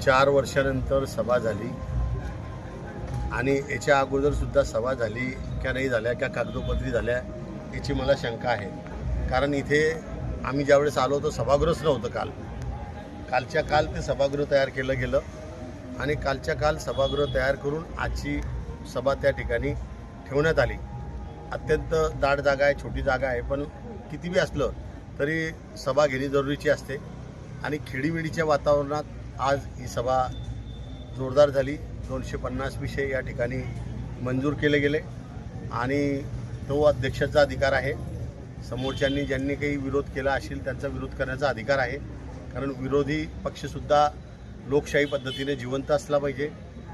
4 वर्षानंतर सभा झाली आणि याच्या अगोदरसुद्धा सभा झाली का नाही झाल्या का कागदोपत्री झाल्या याची मला शंका आहे. कारण इथे आम्ही ज्यावेळेस आलो होतो सभागृहच नव्हतं. कालच्या काल ते सभागृह तयार केलं गेलं आणि कालच्या काल सभागृह तयार करून आजची सभा त्या ठिकाणी ठेवण्यात आली. अत्यंत दाट जागा आहे, छोटी जागा आहे, पण किती बी असलं तरी सभा घेणे जरुरीची असते आणि खेडीमेडीच्या वातावरणात आज ही सभा जोरदार झाली. 250 विषय या ठिकाणी मंजूर केले गेले आणि तो अध्यक्षाचा अधिकार आहे. समोरच्यांनी ज्यांनी काही विरोध केला असेल त्यांचा विरोध करण्याचा अधिकार आहे. कारण विरोधी पक्षसुद्धा लोकशाही पद्धतीने जिवंत असला पाहिजे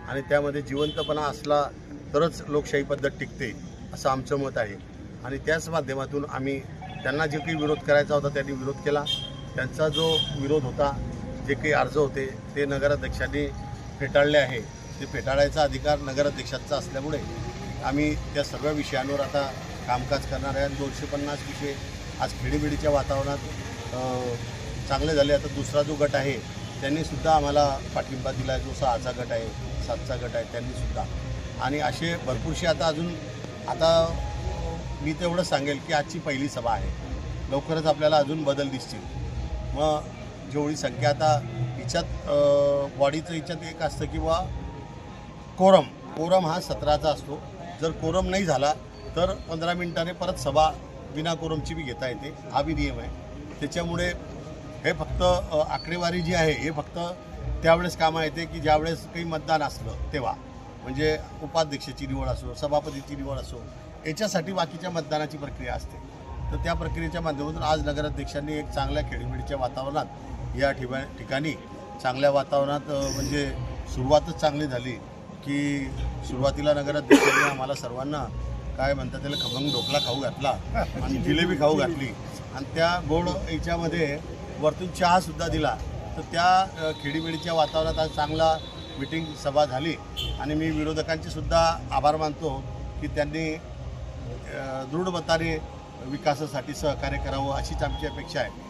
आणि त्यामध्ये जिवंतपणा असला तरच लोकशाही पद्धत टिकते असं आमचं मत आहे. आणि त्याच माध्यमातून आम्ही त्यांना जे काही विरोध करायचा होता त्यांनी विरोध केला. त्यांचा जो विरोध होता, जे काही अर्ज होते ते नगराध्यक्षांनी फेटाळले आहे. ते फेटाळायचा अधिकार नगराध्यक्षांचा असल्यामुळे आम्ही त्या सर्व विषयांवर आता कामकाज करणार आहे. 250 विषय आज खेडीमेडीच्या वातावरणात चांगले झाले. आता दुसरा जो गट आहे त्यांनीसुद्धा आम्हाला पाठिंबा दिला, जो 6चा गट आहे, 7चा गट आहे त्यांनीसुद्धा. आणि असे भरपूरसे आता मी तेवढं सांगेल की आजची पहिली सभा आहे. लवकरच आपल्याला अजून बदल दिसतील. मग जेवढी संख्या आता हिच्यात बॉडीचं हिच्यात एक असतं की बा कोरम हा 17चा असतो. जर कोरम नाही झाला तर 15 मिनिटाने परत सभा बिना कोरमची बी घेता येते. हा बी नियम आहे. त्याच्यामुळे हे फक्त आकडेवारी जी आहे हे फक्त त्यावेळेस कामं येते की ज्यावेळेस काही मतदान असलं तेव्हा, म्हणजे उपाध्यक्षाची निवड असो, सभापतीची निवड असो, याच्यासाठी बाकीच्या मतदानाची प्रक्रिया असते. तर त्या प्रक्रियेच्या माध्यमातून आज नगराध्यक्षांनी एक चांगल्या खेडीमेडीच्या वातावरणात या ठिकाणी चांगल्या वातावरणात म्हणजे सुरुवातच चांगली झाली की सुरुवातीला नगराध्यक्षांनी आम्हाला सर्वांना काय म्हणतात त्याला खमंग ढोकळा खाऊ घातला आणि जिलेबी खाऊ घातली आणि त्या गोड याच्यामध्ये वरतून चहासुद्धा दिला. तर त्या खेडीमेडीच्या वातावरणात आज चांगला मीटिंग सभा झाली आणि मी विरोधकांचे सुद्धा आभार मानतो की त्यांनी दृढ मताने विकासासाठी सहकार्य करावं अशीच आमची अपेक्षा आहे.